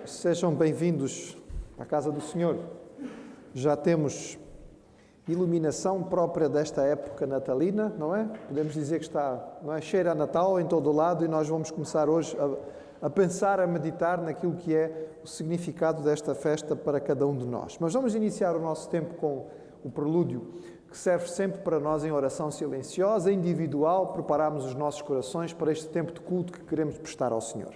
Sejam bem-vindos à casa do Senhor. Já temos iluminação própria desta época natalina, não é? Podemos dizer que está, não é? Cheira a Natal em todo o lado, e nós vamos começar hoje a pensar, a meditar naquilo que é o significado desta festa para cada um de nós. Mas vamos iniciar o nosso tempo com o prelúdio, que serve sempre para nós em oração silenciosa, individual, prepararmos os nossos corações para este tempo de culto que queremos prestar ao Senhor.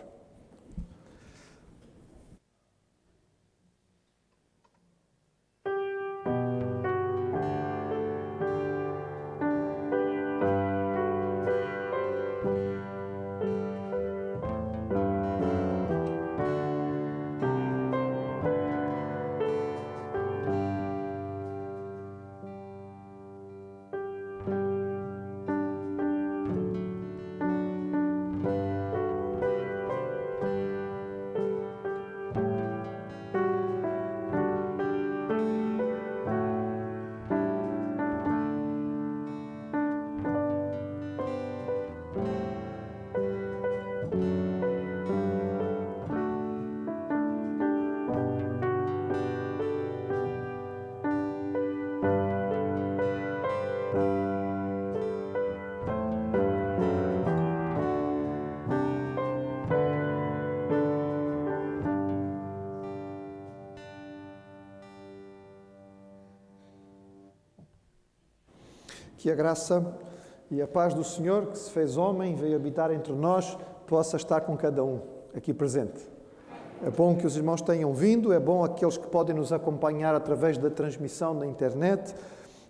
Que a graça e a paz do Senhor, que se fez homem, veio habitar entre nós, possa estar com cada um aqui presente. É bom que os irmãos tenham vindo, é bom aqueles que podem nos acompanhar através da transmissão na internet.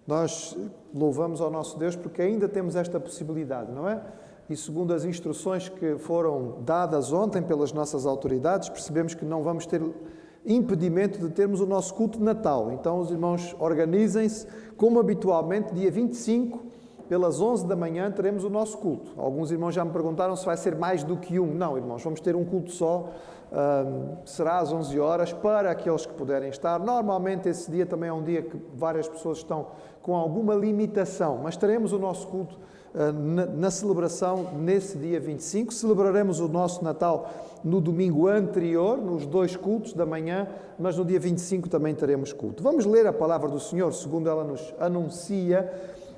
Nós louvamos ao nosso Deus porque ainda temos esta possibilidade, não é? E segundo as instruções que foram dadas ontem pelas nossas autoridades, percebemos que não vamos ter impedimento de termos o nosso culto de Natal. Então os irmãos organizem-se, como habitualmente, dia 25, pelas 11 da manhã, teremos o nosso culto. Alguns irmãos já me perguntaram se vai ser mais do que um. Não, irmãos, vamos ter um culto só, será às 11 horas, para aqueles que puderem estar. Normalmente esse dia também é um dia que várias pessoas estão com alguma limitação, mas teremos o nosso culto na celebração nesse dia 25. Celebraremos o nosso Natal no domingo anterior, nos 2 cultos da manhã, mas no dia 25 também teremos culto. Vamos ler a palavra do Senhor, segundo ela nos anuncia.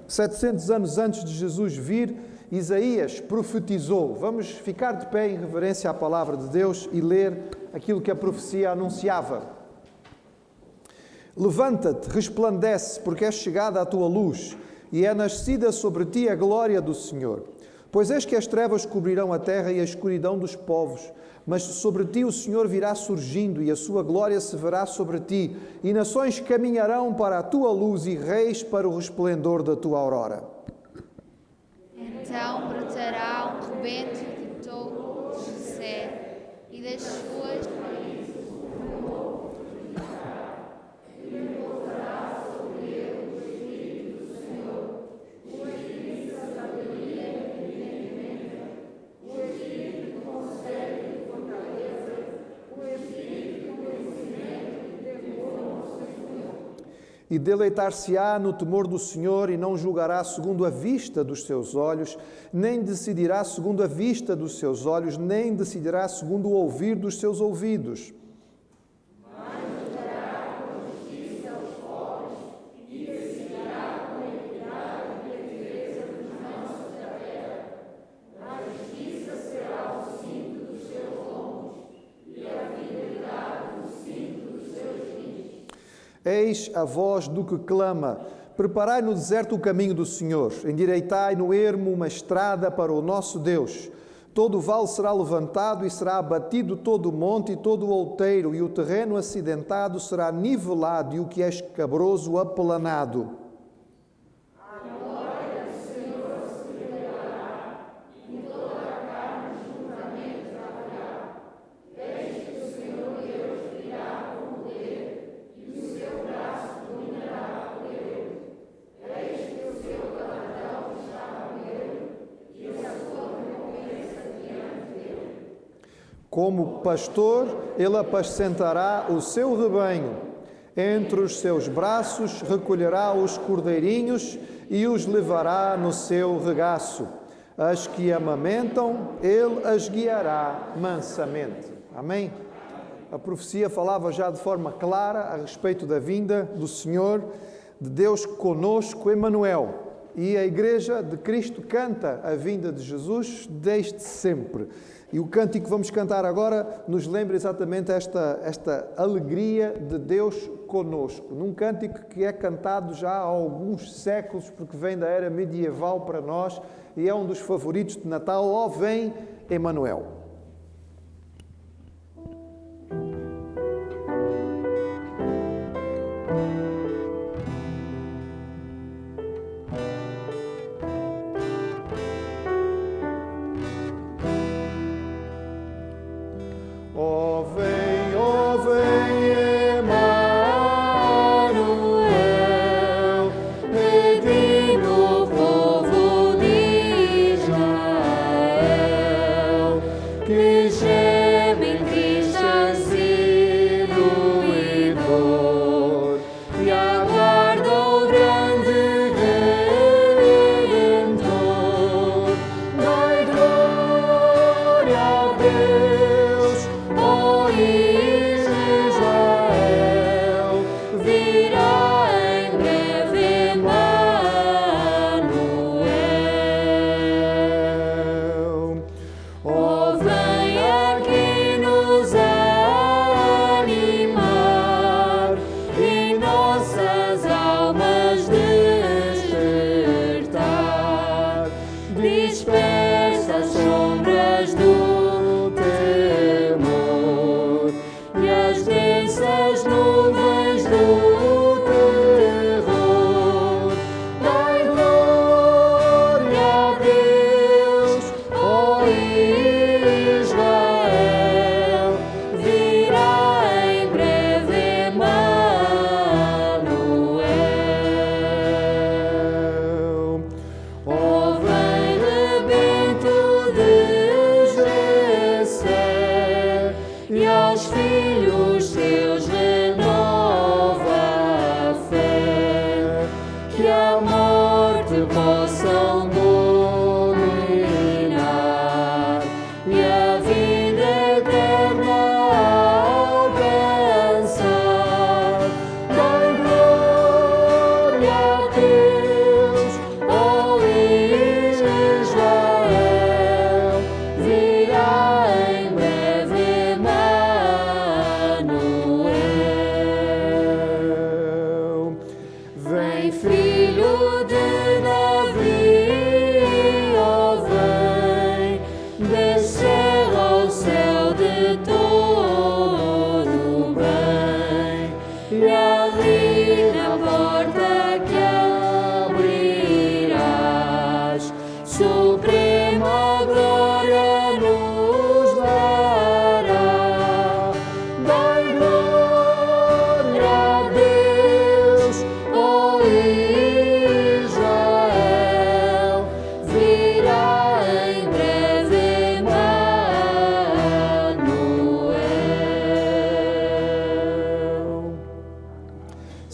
700 anos antes de Jesus vir, Isaías profetizou. Vamos ficar de pé em reverência à palavra de Deus e ler aquilo que a profecia anunciava. Levanta-te, resplandece, porque é chegada a tua luz, e é nascida sobre ti a glória do Senhor. Pois eis que as trevas cobrirão a terra e a escuridão dos povos, mas sobre ti o Senhor virá surgindo, e a sua glória se verá sobre ti, e nações caminharão para a tua luz, e reis para o resplendor da tua aurora. Então brotará um rebento de touros de Jessé, e das suas raízes o novo frutificará, e repousará sobre ele o Espírito do Senhor, o Espírito da sabedoria e do entendimento, o Espírito de conselho e de fortaleza, o Espírito do conhecimento e de temor ao Senhor. E deleitar-se-á no temor do Senhor, e não julgará segundo a vista dos seus olhos, nem decidirá segundo a vista dos seus olhos, nem decidirá segundo o ouvir dos seus ouvidos. Mas julgará com justiça os pobres, e decidirá com equidade e defesa dos mansos da terra. A justiça será o cinto dos seus lombos, e a fidelidade o cinto dos seus fins. Eis a voz do que clama: preparai no deserto o caminho do Senhor, endireitai no ermo uma estrada para o nosso Deus. Todo o vale será levantado e será abatido todo o monte e todo o outeiro, e o terreno acidentado será nivelado e o que é escabroso aplanado. E o Como pastor, ele apacentará o seu rebanho. Entre os seus braços recolherá os cordeirinhos e os levará no seu regaço. As que amamentam, ele as guiará mansamente. Amém? A profecia falava já de forma clara a respeito da vinda do Senhor, de Deus conosco, Emanuel. E a Igreja de Cristo canta a vinda de Jesus desde sempre. E o cântico que vamos cantar agora nos lembra exatamente esta alegria de Deus conosco. Num cântico que é cantado já há alguns séculos, porque vem da era medieval para nós e é um dos favoritos de Natal. Ó, vem Emanuel.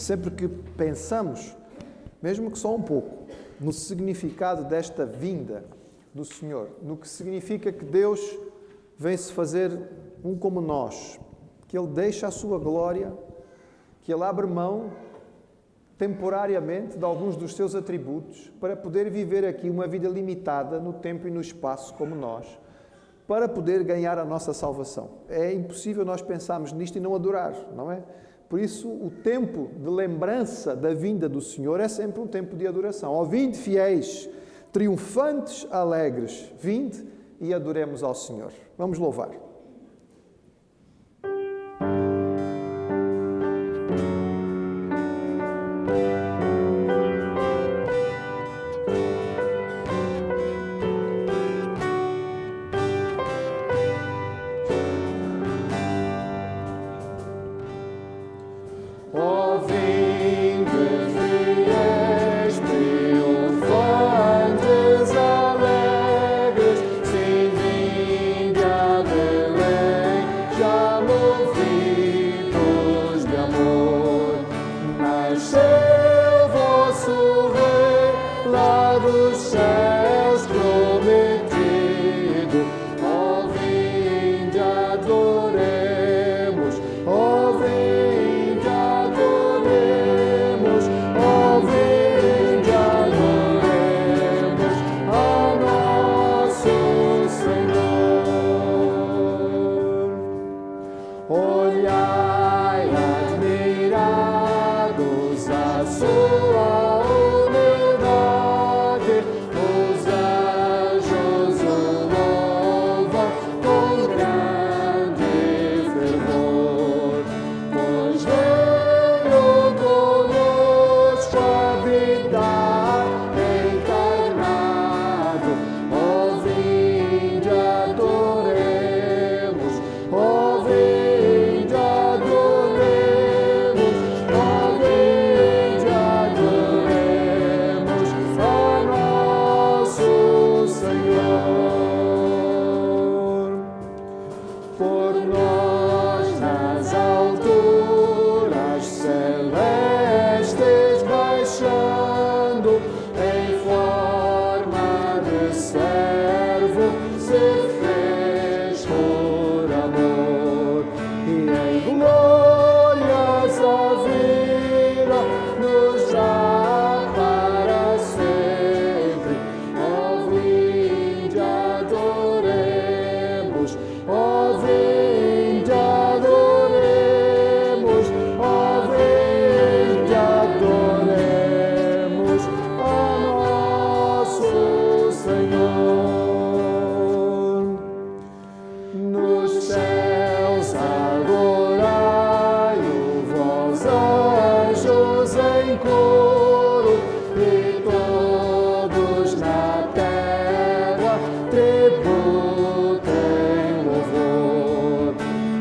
Sempre que pensamos, mesmo que só um pouco, no significado desta vinda do Senhor, no que significa que Deus vem se fazer um como nós, que Ele deixa a sua glória, que Ele abre mão temporariamente de alguns dos seus atributos para poder viver aqui uma vida limitada no tempo e no espaço como nós, para poder ganhar a nossa salvação. É impossível nós pensarmos nisto e não adorar, não é? Por isso, o tempo de lembrança da vinda do Senhor é sempre um tempo de adoração. Ó, vinde, fiéis, triunfantes, alegres, vinde e adoremos ao Senhor. Vamos louvar. Ave Rei, lá dos céus prometido. Ó, vinde, adoremos, ó, vinde, adoremos, ó, vinde, adoremos ao nosso Senhor. Olhai, admirados, a sua humildade, os anjos o louvam com grande fervor, pois veio conosco habitar encarnado. Ó, vinde, adoremos, ó, vinde, adoremos, ó, vinde, adoremos ao nosso Senhor. Por nós nas alturas celestes baixando, em forma de servo se fez por amor, e em glórias a vida nos dá para sempre. Ó, vinde, adoremos, ó, vinde, adoremos, ó, vinde, adoremos ao nosso Senhor. Nos céus adorai-o, vós anjos em coro, e todos na terra tributem louvor.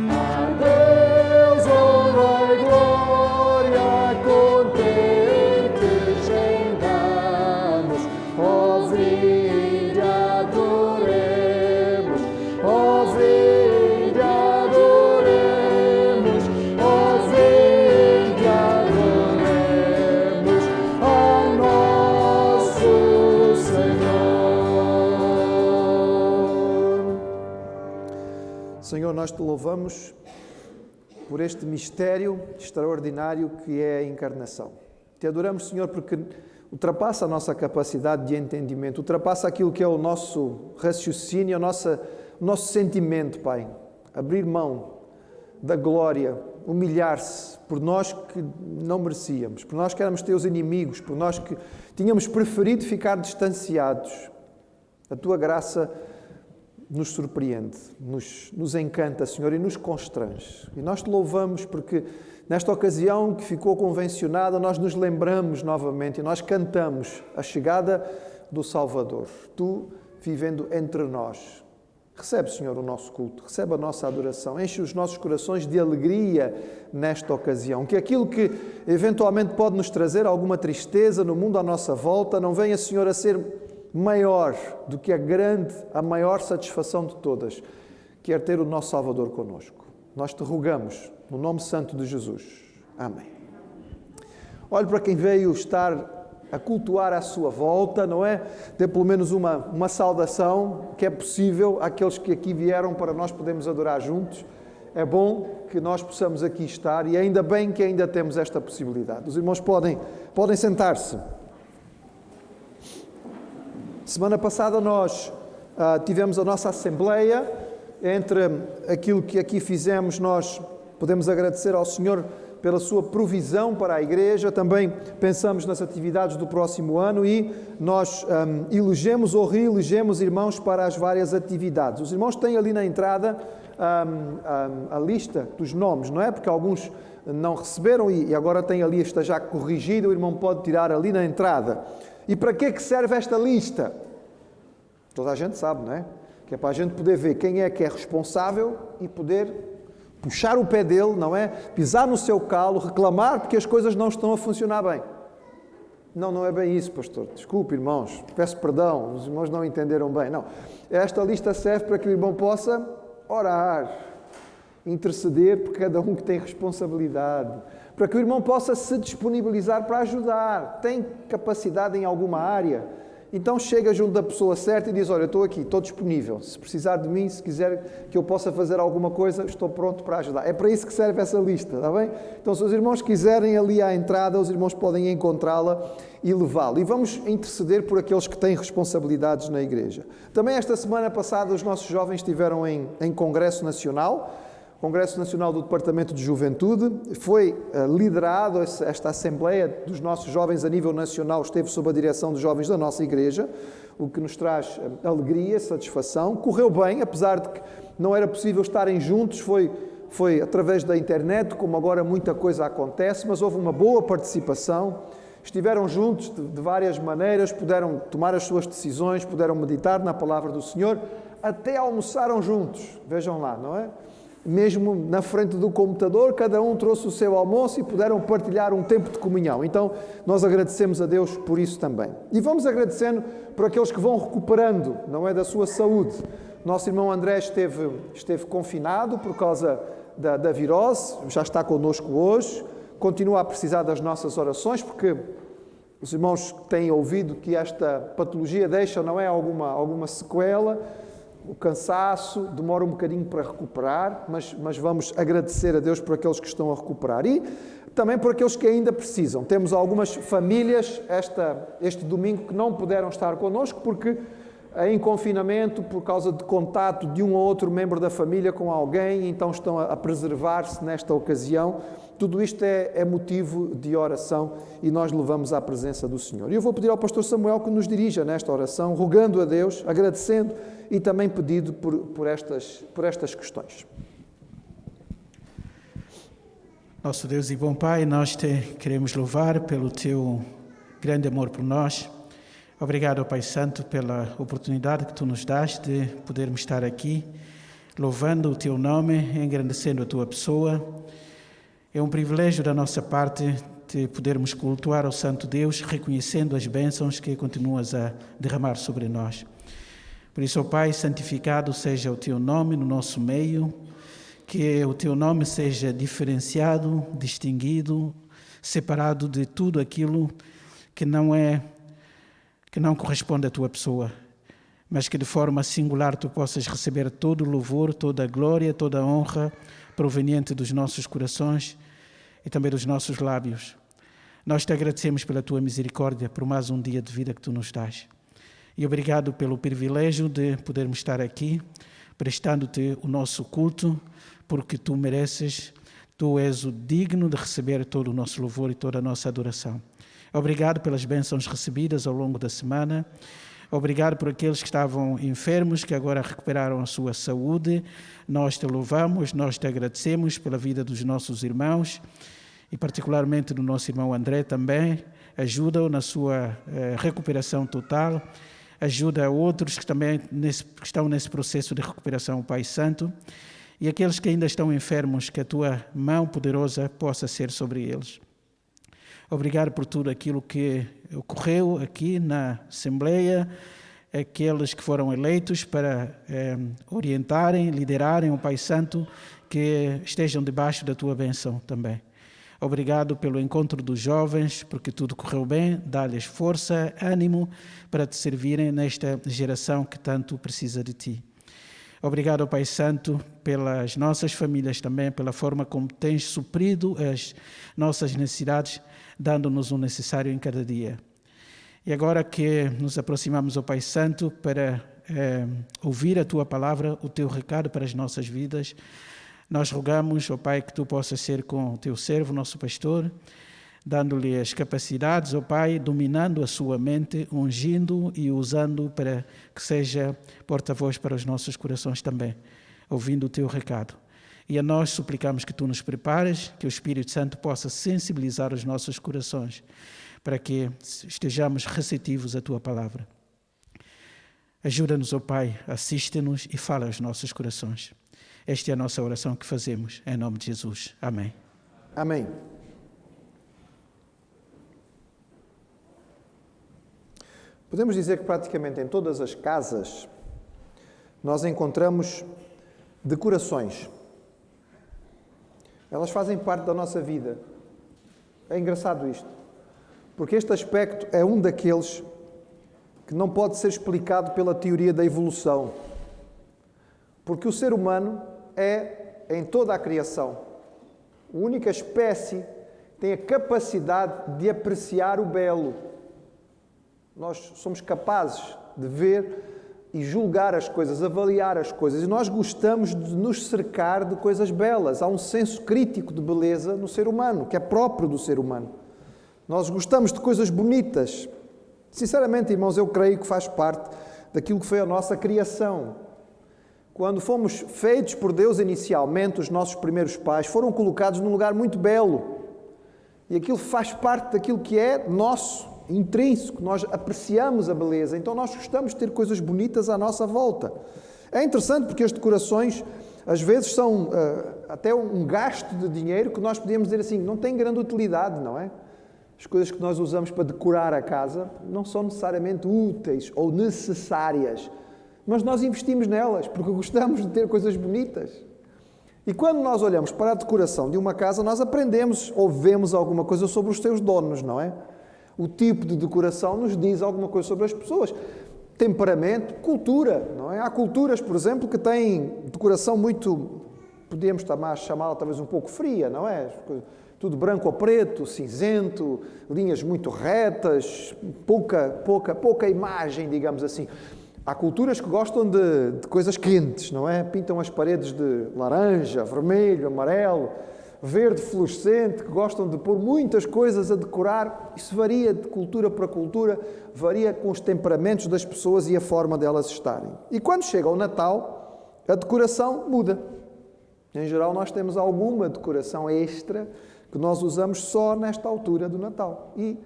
A Deus honra e glória, contentes rendamos. Ó, vinde, adoremos, ó, vinde, adoremos, ó, vinde, adoremos ao nosso Senhor. Senhor, nós te louvamos por este mistério extraordinário que é a encarnação. Te adoramos, Senhor, porque ultrapassa a nossa capacidade de entendimento, ultrapassa aquilo que é o nosso raciocínio, o nosso sentimento, Pai. Abrir mão da glória, humilhar-se por nós que não merecíamos, por nós que éramos teus inimigos, por nós que tínhamos preferido ficar distanciados. A tua graça nos surpreende, nos encanta, Senhor, e nos constrange. E nós te louvamos porque nesta ocasião que ficou convencionada, nós nos lembramos novamente e nós cantamos a chegada do Salvador. Tu vivendo entre nós. Recebe, Senhor, o nosso culto, recebe a nossa adoração, enche os nossos corações de alegria nesta ocasião. Que aquilo que eventualmente pode nos trazer alguma tristeza no mundo à nossa volta não venha, Senhor, a ser maior do que a maior satisfação de todas, que é ter o nosso Salvador conosco. Nós te rogamos, no nome santo de Jesus. Amém. Olhe para quem veio estar a cultuar à sua volta, não é? Dê pelo menos uma saudação, que é possível, àqueles que aqui vieram para nós podermos adorar juntos. É bom que nós possamos aqui estar e ainda bem que ainda temos esta possibilidade. Os irmãos podem sentar-se. Semana passada nós tivemos a nossa Assembleia. Entre aquilo que aqui fizemos, nós podemos agradecer ao Senhor pela sua provisão para a Igreja. Também pensamos nas atividades do próximo ano e nós elegemos ou reelegemos irmãos para as várias atividades. Os irmãos têm ali na entrada a lista dos nomes, não é? Porque alguns não receberam e agora tem ali, está já corrigida, o irmão pode tirar ali na entrada. E para que é que serve esta lista? Toda a gente sabe, não é? Que é para a gente poder ver quem é que é responsável e poder puxar o pé dele, não é? Pisar no seu calo, reclamar porque as coisas não estão a funcionar bem. Não é bem isso, pastor. Desculpe, irmãos. Peço perdão. Os irmãos não entenderam bem. Não. Esta lista serve para que o irmão possa orar, interceder por cada um que tem responsabilidade. para que o irmão possa se disponibilizar para ajudar. Tem capacidade em alguma área? Então chega junto da pessoa certa e diz: olha, eu estou aqui, estou disponível. Se precisar de mim, se quiser que eu possa fazer alguma coisa, estou pronto para ajudar. É para isso que serve essa lista, está bem? Então, se os irmãos quiserem ali à entrada, os irmãos podem encontrá-la e levá-la. E vamos interceder por aqueles que têm responsabilidades na igreja. Também esta semana passada os nossos jovens estiveram em Congresso Nacional do Departamento de Juventude. Foi liderado esta Assembleia dos nossos jovens a nível nacional, esteve sob a direção dos jovens da nossa igreja, o que nos traz alegria, satisfação. Correu bem, apesar de que não era possível estarem juntos, foi através da internet, como agora muita coisa acontece, mas houve uma boa participação. Estiveram juntos de várias maneiras, puderam tomar as suas decisões, puderam meditar na palavra do Senhor, até almoçaram juntos. Vejam lá, não é? Mesmo na frente do computador, cada um trouxe o seu almoço e puderam partilhar um tempo de comunhão. Então, nós agradecemos a Deus por isso também. E vamos agradecendo por aqueles que vão recuperando, não é, da sua saúde. Nosso irmão André esteve confinado por causa da virose, já está connosco hoje, continua a precisar das nossas orações, porque os irmãos têm ouvido que esta patologia deixa, não é, alguma sequela. O cansaço demora um bocadinho para recuperar, mas vamos agradecer a Deus por aqueles que estão a recuperar e também por aqueles que ainda precisam. Temos algumas famílias este domingo que não puderam estar connosco porque em confinamento, por causa de contato de um ou outro membro da família com alguém, então estão a preservar-se nesta ocasião. Tudo isto é motivo de oração e nós levamos à presença do Senhor. E eu vou pedir ao pastor Samuel que nos dirija nesta oração, rogando a Deus, agradecendo e também pedindo por estas questões. Nosso Deus e bom Pai, nós te queremos louvar pelo teu grande amor por nós. Obrigado, Pai Santo, pela oportunidade que tu nos dás de podermos estar aqui, louvando o teu nome, engrandecendo a tua pessoa. É um privilégio da nossa parte de podermos cultuar ao Santo Deus, reconhecendo as bênçãos que continuas a derramar sobre nós. Por isso, ó Pai, santificado seja o teu nome no nosso meio, que o teu nome seja diferenciado, distinguido, separado de tudo aquilo que não corresponde à tua pessoa, mas que de forma singular tu possas receber todo o louvor, toda a glória, toda a honra proveniente dos nossos corações e também dos nossos lábios. Nós te agradecemos pela tua misericórdia, por mais um dia de vida que tu nos dás. E obrigado pelo privilégio de podermos estar aqui, prestando-te o nosso culto, porque tu mereces, tu és o digno de receber todo o nosso louvor e toda a nossa adoração. Obrigado pelas bênçãos recebidas ao longo da semana. Obrigado por aqueles que estavam enfermos, que agora recuperaram a sua saúde. Nós te louvamos, nós te agradecemos pela vida dos nossos irmãos e particularmente do nosso irmão André também. Ajuda-o na sua recuperação total. Ajuda outros que também estão nesse processo de recuperação, Pai Santo. E aqueles que ainda estão enfermos, que a tua mão poderosa possa ser sobre eles. Obrigado por tudo aquilo que ocorreu aqui na Assembleia, aqueles que foram eleitos para orientarem, liderarem o Pai Santo, que estejam debaixo da tua bênção também. Obrigado pelo encontro dos jovens, porque tudo correu bem, dá-lhes força, ânimo para te servirem nesta geração que tanto precisa de ti. Obrigado, Pai Santo, pelas nossas famílias também, pela forma como tens suprido as nossas necessidades, dando-nos o necessário em cada dia. E agora que nos aproximamos ao Pai Santo para ouvir a Tua palavra, o Teu recado para as nossas vidas, nós rogamos, ó Pai, que Tu possas ser com o Teu servo, nosso pastor, dando-lhe as capacidades, ó Pai, dominando a sua mente, ungindo e usando para que seja porta-voz para os nossos corações também, ouvindo o Teu recado. E a nós suplicamos que Tu nos prepares, que o Espírito Santo possa sensibilizar os nossos corações, para que estejamos receptivos à Tua palavra. Ajuda-nos, ó Pai, assiste-nos e fala aos nossos corações. Esta é a nossa oração que fazemos, em nome de Jesus. Amém. Amém. Podemos dizer que praticamente em todas as casas nós encontramos decorações. Elas fazem parte da nossa vida. É engraçado isto, porque este aspecto é um daqueles que não pode ser explicado pela teoria da evolução. Porque o ser humano é, em toda a criação, a única espécie que tem a capacidade de apreciar o belo. Nós somos capazes de ver e julgar as coisas, avaliar as coisas. E nós gostamos de nos cercar de coisas belas. Há um senso crítico de beleza no ser humano, que é próprio do ser humano. Nós gostamos de coisas bonitas. Sinceramente, irmãos, eu creio que faz parte daquilo que foi a nossa criação. Quando fomos feitos por Deus inicialmente, os nossos primeiros pais foram colocados num lugar muito belo. E aquilo faz parte daquilo que é nosso, intrínseco. Nós apreciamos a beleza, então nós gostamos de ter coisas bonitas à nossa volta. É interessante porque as decorações, às vezes, são até um gasto de dinheiro que nós podíamos dizer assim, não tem grande utilidade, não é? As coisas que nós usamos para decorar a casa não são necessariamente úteis ou necessárias, mas nós investimos nelas porque gostamos de ter coisas bonitas. E quando nós olhamos para a decoração de uma casa, nós aprendemos ou vemos alguma coisa sobre os seus donos, não é? O tipo de decoração nos diz alguma coisa sobre as pessoas. Temperamento, cultura, não é? Há culturas, por exemplo, que têm decoração muito, podíamos chamá-la talvez um pouco fria, não é? Tudo branco ou preto, cinzento, linhas muito retas, pouca imagem, digamos assim. Há culturas que gostam de coisas quentes, não é? Pintam as paredes de laranja, vermelho, amarelo, verde fluorescente, que gostam de pôr muitas coisas a decorar. Isso varia de cultura para cultura, varia com os temperamentos das pessoas e a forma delas estarem. E quando chega o Natal, a decoração muda. Em geral, nós temos alguma decoração extra que nós usamos só nesta altura do Natal. E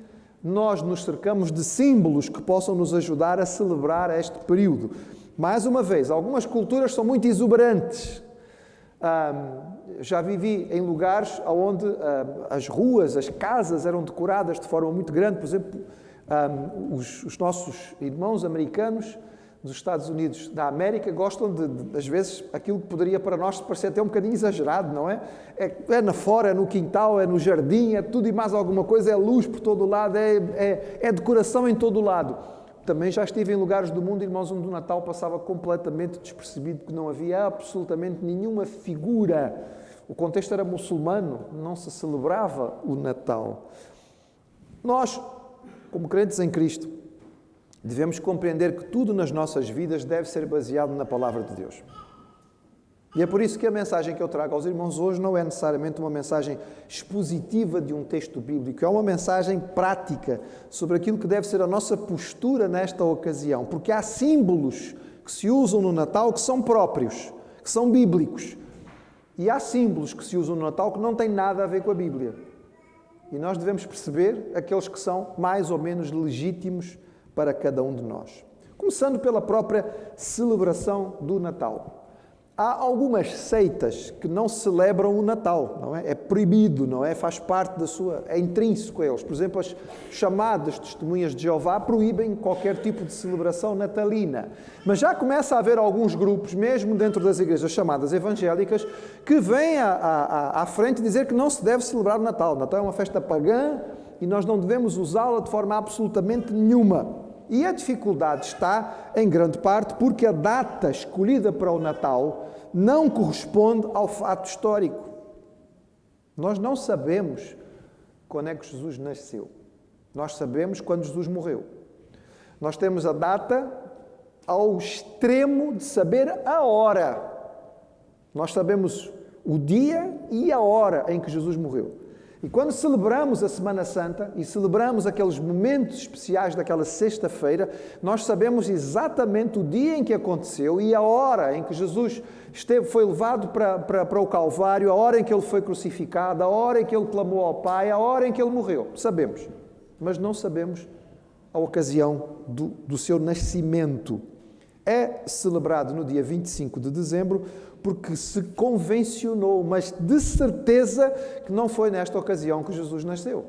nós nos cercamos de símbolos que possam nos ajudar a celebrar este período. Mais uma vez, algumas culturas são muito exuberantes. Já vivi em lugares onde as ruas, as casas eram decoradas de forma muito grande. Por exemplo, os nossos irmãos americanos dos Estados Unidos da América gostam às vezes, aquilo que poderia para nós parecer até um bocadinho exagerado, não é? É na fora, é no quintal, é no jardim, é tudo e mais alguma coisa, é luz por todo o lado, é decoração em todo o lado. Também já estive em lugares do mundo, irmãos, onde o Natal passava completamente despercebido, porque não havia absolutamente nenhuma figura. O contexto era muçulmano, não se celebrava o Natal. Nós, como crentes em Cristo, devemos compreender que tudo nas nossas vidas deve ser baseado na Palavra de Deus. E é por isso que a mensagem que eu trago aos irmãos hoje não é necessariamente uma mensagem expositiva de um texto bíblico, é uma mensagem prática sobre aquilo que deve ser a nossa postura nesta ocasião, porque há símbolos que se usam no Natal que são próprios, que são bíblicos, e há símbolos que se usam no Natal que não têm nada a ver com a Bíblia. E nós devemos perceber aqueles que são mais ou menos legítimos para cada um de nós. Começando pela própria celebração do Natal. Há algumas seitas que não celebram o Natal, não é? É proibido, não é? Faz parte é intrínseco a eles. Por exemplo, as chamadas testemunhas de Jeová proíbem qualquer tipo de celebração natalina. Mas já começa a haver alguns grupos, mesmo dentro das igrejas chamadas evangélicas, que vêm à frente dizer que não se deve celebrar o Natal. O Natal é uma festa pagã e nós não devemos usá-la de forma absolutamente nenhuma. E a dificuldade está, em grande parte, porque a data escolhida para o Natal não corresponde ao fato histórico. Nós não sabemos quando é que Jesus nasceu. Nós sabemos quando Jesus morreu. Nós temos a data ao extremo de saber a hora. Nós sabemos o dia e a hora em que Jesus morreu. E quando celebramos a Semana Santa e celebramos aqueles momentos especiais daquela sexta-feira, nós sabemos exatamente o dia em que aconteceu e a hora em que Jesus foi levado para o Calvário, a hora em que ele foi crucificado, a hora em que ele clamou ao Pai, a hora em que ele morreu. Sabemos, mas não sabemos a ocasião do seu nascimento. É celebrado no dia 25 de dezembro porque se convencionou, mas de certeza que não foi nesta ocasião que Jesus nasceu.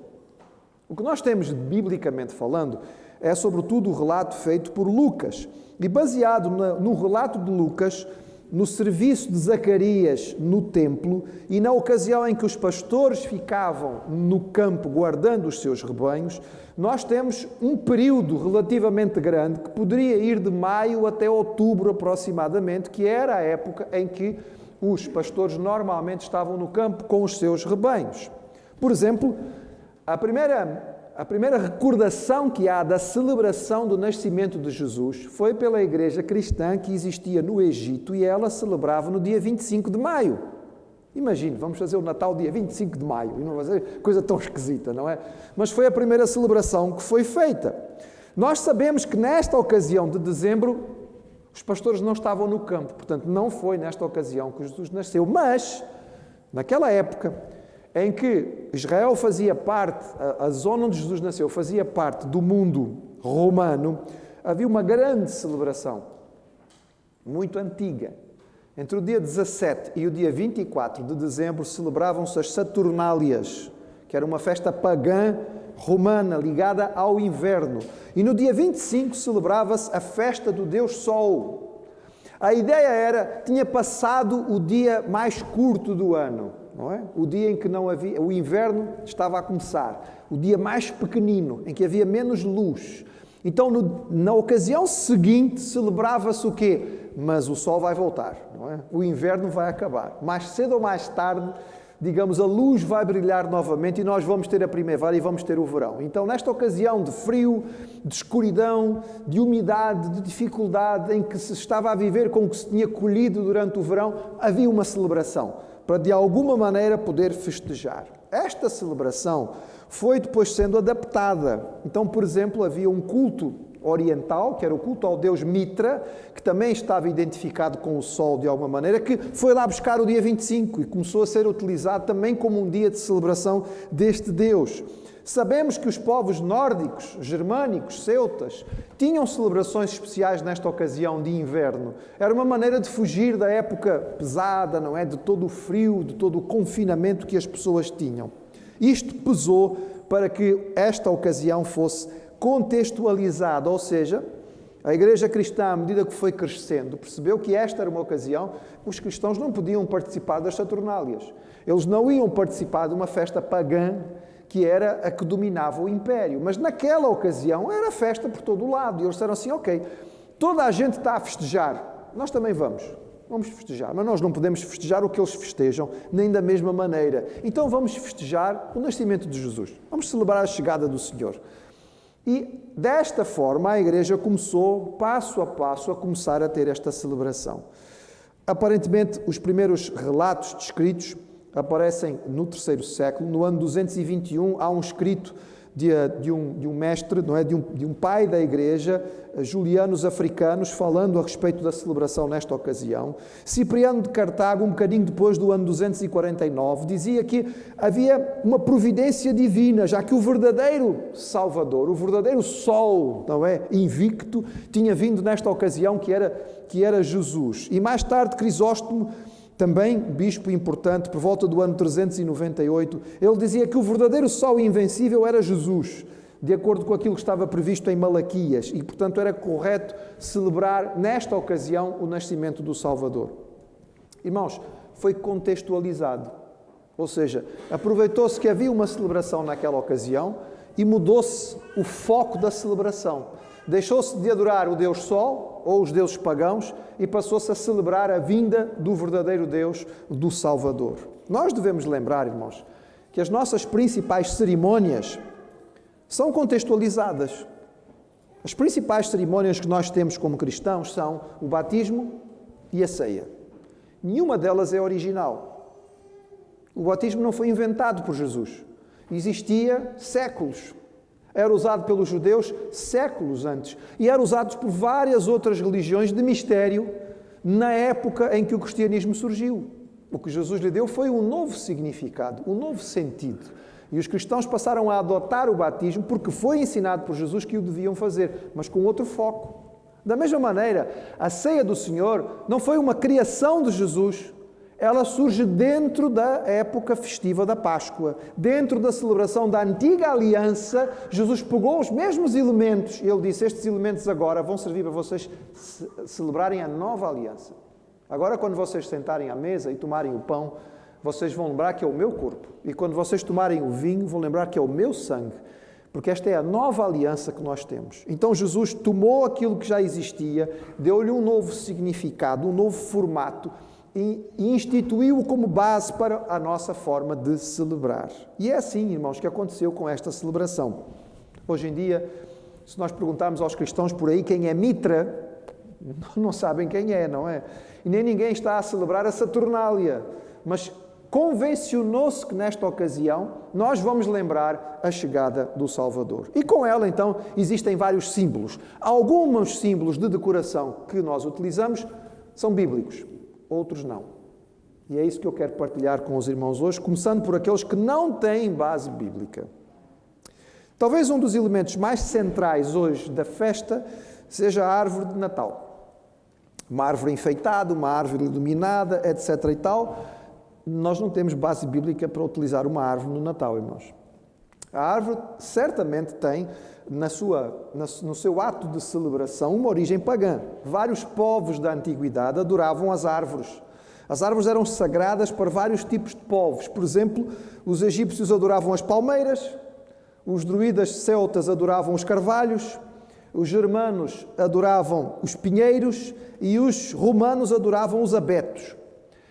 O que nós temos, biblicamente falando, é sobretudo o relato feito por Lucas. E baseado no relato de Lucas, no serviço de Zacarias no templo e na ocasião em que os pastores ficavam no campo guardando os seus rebanhos, nós temos um período relativamente grande que poderia ir de maio até outubro aproximadamente, que era a época em que os pastores normalmente estavam no campo com os seus rebanhos. Por exemplo, a primeira recordação que há da celebração do nascimento de Jesus foi pela igreja cristã que existia no Egito e ela celebrava no dia 25 de maio. Imagine, vamos fazer o Natal dia 25 de maio, e não vai ser coisa tão esquisita, não é? Mas foi a primeira celebração que foi feita. Nós sabemos que nesta ocasião de dezembro, os pastores não estavam no campo, portanto não foi nesta ocasião que Jesus nasceu, mas naquela época em que Israel fazia parte, a zona onde Jesus nasceu fazia parte do mundo romano, havia uma grande celebração, muito antiga. Entre o dia 17 e o dia 24 de dezembro celebravam-se as Saturnálias, que era uma festa pagã romana ligada ao inverno. E no dia 25 celebrava-se a festa do Deus Sol. A ideia era, tinha passado o dia mais curto do ano, não é? O dia em que não havia, o inverno estava a começar, o dia mais pequenino, em que havia menos luz. Então, na ocasião seguinte, celebrava-se o quê? Mas o sol vai voltar, não é? O inverno vai acabar. Mais cedo ou mais tarde, digamos, a luz vai brilhar novamente e nós vamos ter a primavera e vamos ter o verão. Então, nesta ocasião de frio, de escuridão, de umidade, de dificuldade, em que se estava a viver com o que se tinha colhido durante o verão, havia uma celebração, para de alguma maneira poder festejar. Esta celebração foi depois sendo adaptada. Então, por exemplo, havia um culto oriental, que era o culto ao deus Mitra, que também estava identificado com o sol de alguma maneira, que foi lá buscar o dia 25 e começou a ser utilizado também como um dia de celebração deste deus. Sabemos que os povos nórdicos, germânicos, celtas, tinham celebrações especiais nesta ocasião de inverno. Era uma maneira de fugir da época pesada, não é? De todo o frio, de todo o confinamento que as pessoas tinham. Isto pesou para que esta ocasião fosse contextualizada, ou seja, a igreja cristã, à medida que foi crescendo, percebeu que esta era uma ocasião, os cristãos não podiam participar das Saturnálias. Eles não iam participar de uma festa pagã que era a que dominava o império. Mas naquela ocasião era festa por todo o lado. E eles disseram assim, ok, toda a gente está a festejar, nós também vamos festejar, mas nós não podemos festejar o que eles festejam, nem da mesma maneira. Então vamos festejar o nascimento de Jesus. Vamos celebrar a chegada do Senhor. E desta forma a igreja começou, passo a passo, a começar a ter esta celebração. Aparentemente, os primeiros relatos descritos aparecem no terceiro século. No ano 221 há um escrito de um mestre, não é? de um pai da igreja, Julianos Africanos, falando a respeito da celebração nesta ocasião. Cipriano de Cartago, um bocadinho depois do ano 249, dizia que havia uma providência divina, já que o verdadeiro Salvador, o verdadeiro Sol, não é? Invicto, tinha vindo nesta ocasião que era Jesus. E mais tarde Crisóstomo, também bispo importante, por volta do ano 398, ele dizia que o verdadeiro sol invencível era Jesus, de acordo com aquilo que estava previsto em Malaquias, e, portanto, era correto celebrar, nesta ocasião, o nascimento do Salvador. Irmãos, foi contextualizado, ou seja, aproveitou-se que havia uma celebração naquela ocasião e mudou-se o foco da celebração. Deixou-se de adorar o Deus Sol, ou os deuses pagãos, e passou-se a celebrar a vinda do verdadeiro Deus, do Salvador. Nós devemos lembrar, irmãos, que as nossas principais cerimônias são contextualizadas. As principais cerimônias que nós temos como cristãos são o batismo e a ceia. Nenhuma delas é original. O batismo não foi inventado por Jesus. Existia séculos. Era usado pelos judeus séculos antes e era usado por várias outras religiões de mistério na época em que o cristianismo surgiu. O que Jesus lhe deu foi um novo significado, um novo sentido. E os cristãos passaram a adotar o batismo porque foi ensinado por Jesus que o deviam fazer, mas com outro foco. Da mesma maneira, a ceia do Senhor não foi uma criação de Jesus, ela surge dentro da época festiva da Páscoa, dentro da celebração da antiga aliança. Jesus pegou os mesmos elementos e ele disse, estes elementos agora vão servir para vocês celebrarem a nova aliança. Agora, quando vocês sentarem à mesa e tomarem o pão, vocês vão lembrar que é o meu corpo. E quando vocês tomarem o vinho, vão lembrar que é o meu sangue. Porque esta é a nova aliança que nós temos. Então Jesus tomou aquilo que já existia, deu-lhe um novo significado, um novo formato e instituiu-o como base para a nossa forma de celebrar. E é assim, irmãos, que aconteceu com esta celebração. Hoje em dia, se nós perguntarmos aos cristãos por aí quem é Mitra, não sabem quem é, não é? E nem ninguém está a celebrar a Saturnália, mas convencionou-se que nesta ocasião nós vamos lembrar a chegada do Salvador. E com ela, então, existem vários símbolos. Alguns símbolos de decoração que nós utilizamos são bíblicos, outros não. E é isso que eu quero partilhar com os irmãos hoje, começando por aqueles que não têm base bíblica. Talvez um dos elementos mais centrais hoje da festa seja a árvore de Natal. Uma árvore enfeitada, uma árvore iluminada, etc. e tal. Nós não temos base bíblica para utilizar uma árvore no Natal, irmãos. A árvore certamente tem, no seu ato de celebração, uma origem pagã. Vários povos da antiguidade adoravam as árvores. As árvores eram sagradas para vários tipos de povos. Por exemplo, os egípcios adoravam as palmeiras, os druidas celtas adoravam os carvalhos, os germanos adoravam os pinheiros e os romanos adoravam os abetos.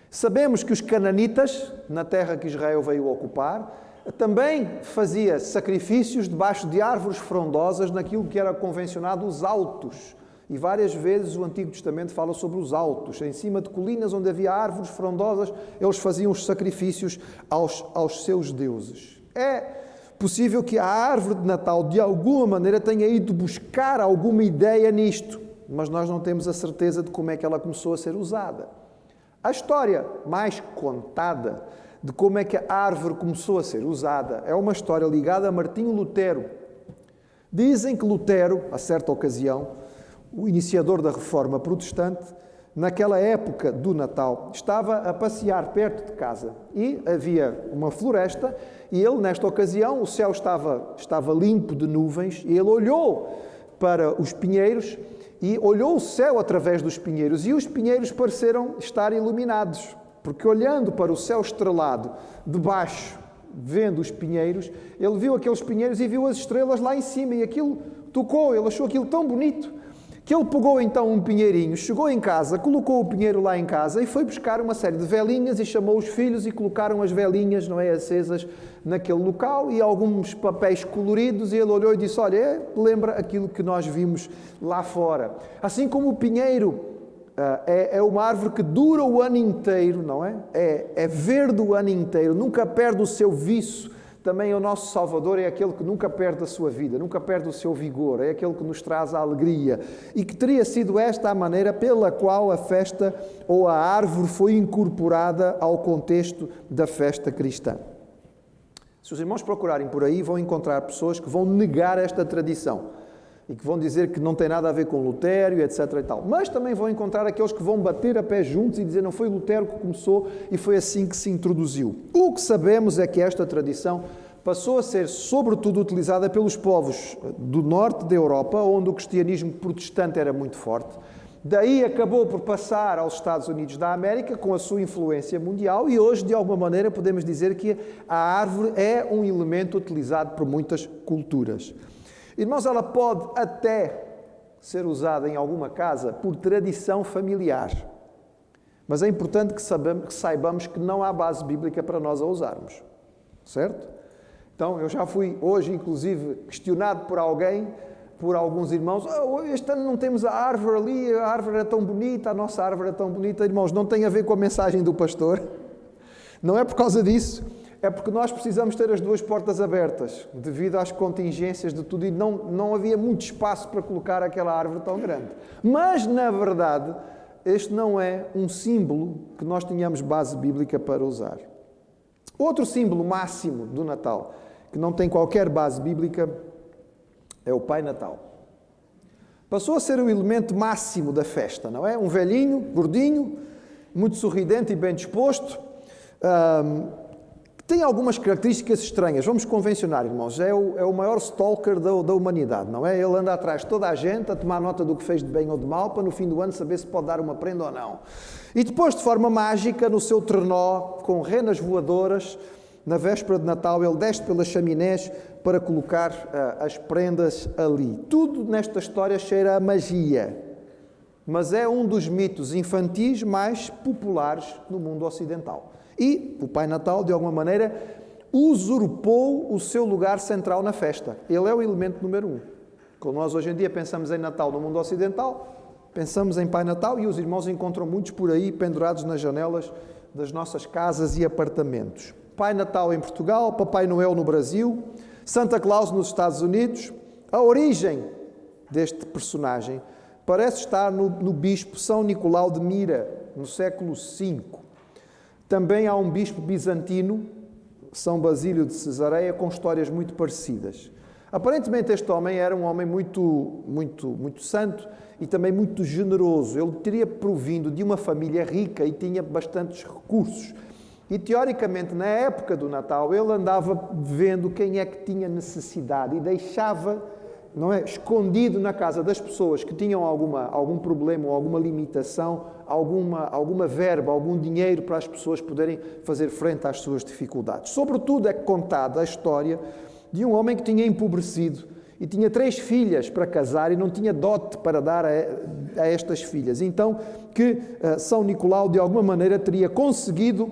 Sabemos que os cananitas, na terra que Israel veio ocupar, também fazia sacrifícios debaixo de árvores frondosas naquilo que era convencionado os altos. E várias vezes o Antigo Testamento fala sobre os altos. Em cima de colinas onde havia árvores frondosas, eles faziam os sacrifícios aos seus deuses. É possível que a árvore de Natal, de alguma maneira, tenha ido buscar alguma ideia nisto, mas nós não temos a certeza de como é que ela começou a ser usada. A história mais contada de como é que a árvore começou a ser usada é uma história ligada a Martinho Lutero. Dizem que Lutero, a certa ocasião, o iniciador da Reforma Protestante, naquela época do Natal, estava a passear perto de casa e havia uma floresta e ele, nesta ocasião, o céu estava limpo de nuvens e ele olhou para os pinheiros e olhou o céu através dos pinheiros e os pinheiros pareceram estar iluminados, porque olhando para o céu estrelado de baixo, vendo os pinheiros, ele viu aqueles pinheiros e viu as estrelas lá em cima e aquilo tocou, ele achou aquilo tão bonito que ele pegou então um pinheirinho, chegou em casa, colocou o pinheiro lá em casa e foi buscar uma série de velinhas e chamou os filhos e colocaram as velinhas, não é, acesas naquele local e alguns papéis coloridos e ele olhou e disse, olha, lembra aquilo que nós vimos lá fora. Assim como o pinheiro é uma árvore que dura o ano inteiro, não é? É verde o ano inteiro, nunca perde o seu viço. Também o nosso Salvador é aquele que nunca perde a sua vida, nunca perde o seu vigor, é aquele que nos traz a alegria. E que teria sido esta a maneira pela qual a festa ou a árvore foi incorporada ao contexto da festa cristã. Se os irmãos procurarem por aí, vão encontrar pessoas que vão negar esta tradição e que vão dizer que não tem nada a ver com Lutero, etc. e tal. Mas também vão encontrar aqueles que vão bater a pé juntos e dizer não foi Lutero que começou e foi assim que se introduziu. O que sabemos é que esta tradição passou a ser sobretudo utilizada pelos povos do norte da Europa, onde o cristianismo protestante era muito forte. Daí acabou por passar aos Estados Unidos da América com a sua influência mundial e hoje, de alguma maneira, podemos dizer que a árvore é um elemento utilizado por muitas culturas. Irmãos, ela pode até ser usada em alguma casa por tradição familiar, mas é importante que saibamos que não há base bíblica para nós a usarmos, certo? Então, eu já fui hoje, inclusive, questionado por alguns irmãos, este ano não temos a árvore ali, a árvore era tão bonita, a nossa árvore é tão bonita. Irmãos, não tem a ver com a mensagem do pastor, não é por causa disso. É porque nós precisamos ter as duas portas abertas, devido às contingências de tudo, e não havia muito espaço para colocar aquela árvore tão grande. Mas, na verdade, este não é um símbolo que nós tenhamos base bíblica para usar. Outro símbolo máximo do Natal, que não tem qualquer base bíblica, é o Pai Natal. Passou a ser o elemento máximo da festa, não é? Um velhinho, gordinho, muito sorridente e bem disposto, tem algumas características estranhas. Vamos convencionar, irmãos. É o maior stalker da humanidade, não é? Ele anda atrás de toda a gente a tomar nota do que fez de bem ou de mal para no fim do ano saber se pode dar uma prenda ou não. E depois, de forma mágica, no seu trenó, com renas voadoras, na véspera de Natal, ele desce pelas chaminés para colocar as prendas ali. Tudo nesta história cheira a magia, mas é um dos mitos infantis mais populares no mundo ocidental. E o Pai Natal, de alguma maneira, usurpou o seu lugar central na festa. Ele é o elemento número 1. Quando nós hoje em dia pensamos em Natal no mundo ocidental, pensamos em Pai Natal e os irmãos encontram muitos por aí pendurados nas janelas das nossas casas e apartamentos. Pai Natal em Portugal, Papai Noel no Brasil, Santa Claus nos Estados Unidos. A origem deste personagem parece estar no bispo São Nicolau de Mira, no século V. Também há um bispo bizantino, São Basílio de Cesareia, com histórias muito parecidas. Aparentemente este homem era um homem muito santo e também muito generoso. Ele teria provindo de uma família rica e tinha bastantes recursos. E, teoricamente, na época do Natal, ele andava vendo quem é que tinha necessidade e deixava, não é, escondido na casa das pessoas que tinham algum problema ou alguma limitação, alguma verba, algum dinheiro para as pessoas poderem fazer frente às suas dificuldades. Sobretudo é contada a história de um homem que tinha empobrecido e tinha 3 filhas para casar e não tinha dote para dar a estas filhas. Então, que São Nicolau, de alguma maneira, teria conseguido,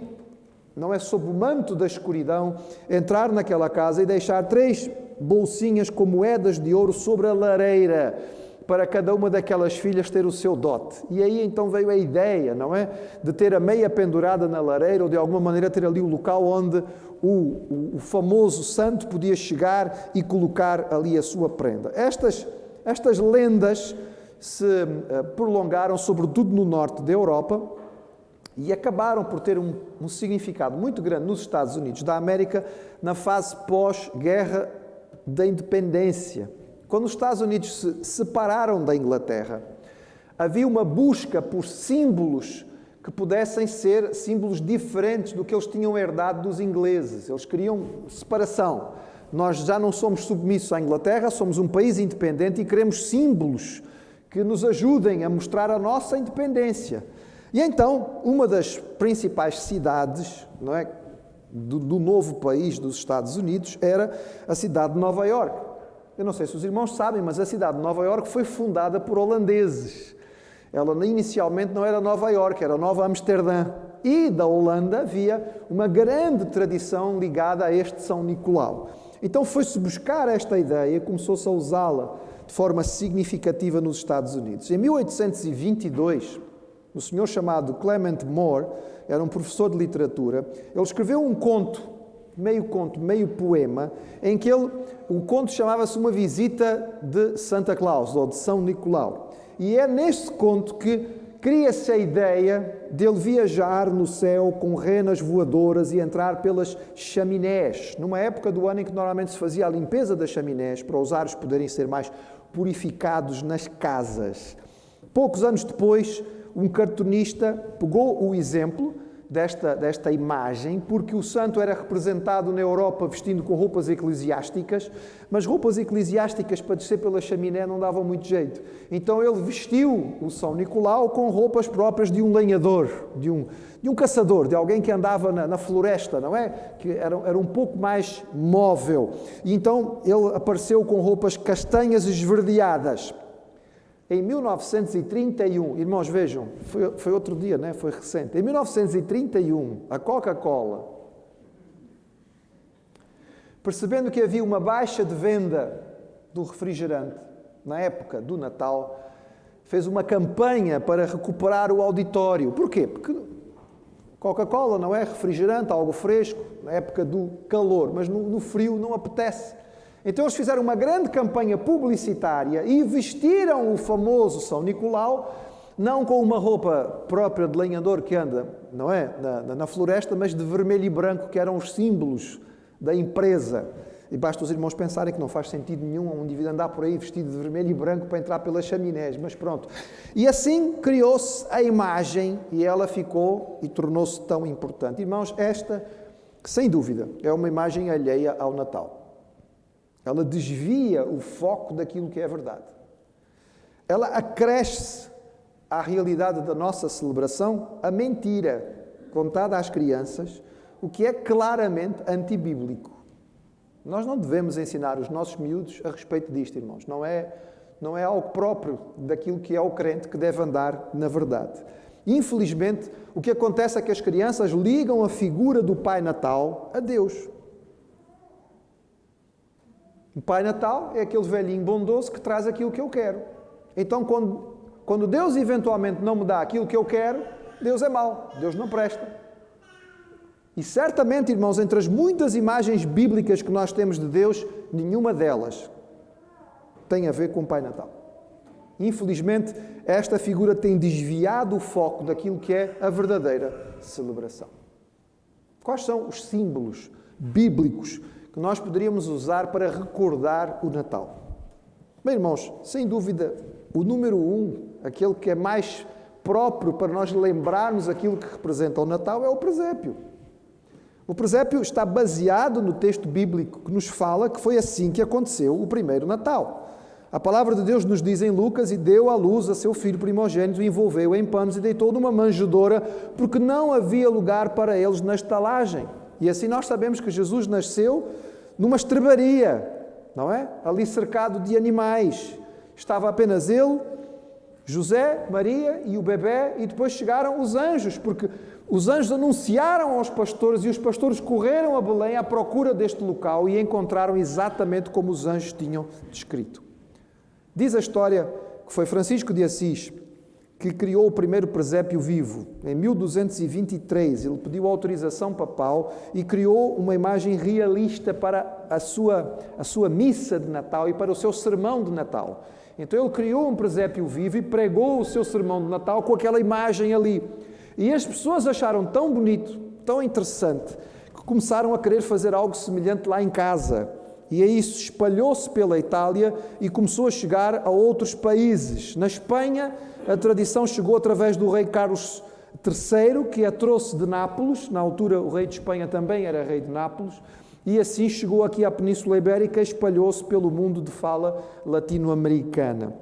não é, sob o manto da escuridão, entrar naquela casa e deixar 3 bolsinhas com moedas de ouro sobre a lareira, para cada uma daquelas filhas ter o seu dote. E aí então veio a ideia, não é? De ter a meia pendurada na lareira ou de alguma maneira ter ali o local onde o famoso santo podia chegar e colocar ali a sua prenda. Estas lendas se prolongaram sobretudo no norte da Europa e acabaram por ter um significado muito grande nos Estados Unidos da América na fase pós-guerra da independência. Quando os Estados Unidos se separaram da Inglaterra, havia uma busca por símbolos que pudessem ser símbolos diferentes do que eles tinham herdado dos ingleses. Eles queriam separação. Nós já não somos submissos à Inglaterra, somos um país independente e queremos símbolos que nos ajudem a mostrar a nossa independência. E então, uma das principais cidades, não é, do novo país dos Estados Unidos era a cidade de Nova Iorque. Eu não sei se os irmãos sabem, mas a cidade de Nova Iorque foi fundada por holandeses. Ela inicialmente não era Nova Iorque, era Nova Amsterdã. E da Holanda havia uma grande tradição ligada a este São Nicolau. Então foi-se buscar esta ideia e começou-se a usá-la de forma significativa nos Estados Unidos. Em 1822, o senhor chamado Clement Moore, era um professor de literatura, ele escreveu um conto, meio poema, em que o conto chamava-se Uma Visita de Santa Claus, ou de São Nicolau. E é neste conto que cria-se a ideia dele viajar no céu com renas voadoras e entrar pelas chaminés, numa época do ano em que normalmente se fazia a limpeza das chaminés, para os ares poderem ser mais purificados nas casas. Poucos anos depois, um cartunista pegou o exemplo desta imagem, porque o santo era representado na Europa vestindo com roupas eclesiásticas, mas roupas eclesiásticas para descer pela chaminé não davam muito jeito. Então ele vestiu o São Nicolau com roupas próprias de um lenhador, de um caçador, de alguém que andava na floresta, não é? Que era um pouco mais móvel. E então ele apareceu com roupas castanhas esverdeadas. Em 1931, irmãos, vejam, foi outro dia, né? Foi recente. Em 1931, a Coca-Cola, percebendo que havia uma baixa de venda do refrigerante na época do Natal, fez uma campanha para recuperar o auditório. Porquê? Porque Coca-Cola não é refrigerante, algo fresco, na época do calor, mas no frio não apetece. Então eles fizeram uma grande campanha publicitária e vestiram o famoso São Nicolau, não com uma roupa própria de lenhador que anda, não é, na floresta, mas de vermelho e branco, que eram os símbolos da empresa. E basta os irmãos pensarem que não faz sentido nenhum um indivíduo andar por aí vestido de vermelho e branco para entrar pelas chaminés, mas pronto. E assim criou-se a imagem e ela ficou e tornou-se tão importante. Irmãos, esta que sem dúvida é uma imagem alheia ao Natal. Ela desvia o foco daquilo que é verdade. Ela acresce à realidade da nossa celebração a mentira contada às crianças, o que é claramente antibíblico. Nós não devemos ensinar os nossos miúdos a respeito disto, irmãos. Não é algo próprio daquilo que é o crente que deve andar na verdade. Infelizmente, o que acontece é que as crianças ligam a figura do Pai Natal a Deus. O Pai Natal é aquele velhinho bondoso que traz aquilo que eu quero. Então, quando Deus eventualmente não me dá aquilo que eu quero, Deus é mau, Deus não presta. E certamente, irmãos, entre as muitas imagens bíblicas que nós temos de Deus, nenhuma delas tem a ver com o Pai Natal. Infelizmente, esta figura tem desviado o foco daquilo que é a verdadeira celebração. Quais são os símbolos bíblicos que nós poderíamos usar para recordar o Natal? Bem, irmãos, sem dúvida, o número 1, aquele que é mais próprio para nós lembrarmos aquilo que representa o Natal, é o presépio. O presépio está baseado no texto bíblico que nos fala que foi assim que aconteceu o primeiro Natal. A palavra de Deus nos diz em Lucas: e deu à luz a seu filho primogênito, e envolveu-o em panos e deitou numa manjedoura, porque não havia lugar para eles na estalagem. E assim nós sabemos que Jesus nasceu numa estrebaria, não é? Ali cercado de animais. Estava apenas ele, José, Maria e o bebé, e depois chegaram os anjos, porque os anjos anunciaram aos pastores e os pastores correram a Belém à procura deste local e encontraram exatamente como os anjos tinham descrito. Diz a história que foi Francisco de Assis que criou o primeiro presépio vivo. Em 1223, ele pediu autorização papal e criou uma imagem realista para a sua missa de Natal e para o seu sermão de Natal. Então ele criou um presépio vivo e pregou o seu sermão de Natal com aquela imagem ali. E as pessoas acharam tão bonito, tão interessante, que começaram a querer fazer algo semelhante lá em casa. E aí isso espalhou-se pela Itália e começou a chegar a outros países. Na Espanha, a tradição chegou através do rei Carlos III, que a trouxe de Nápoles. Na altura, o rei de Espanha também era rei de Nápoles. E assim chegou aqui à Península Ibérica e espalhou-se pelo mundo de fala latino-americana.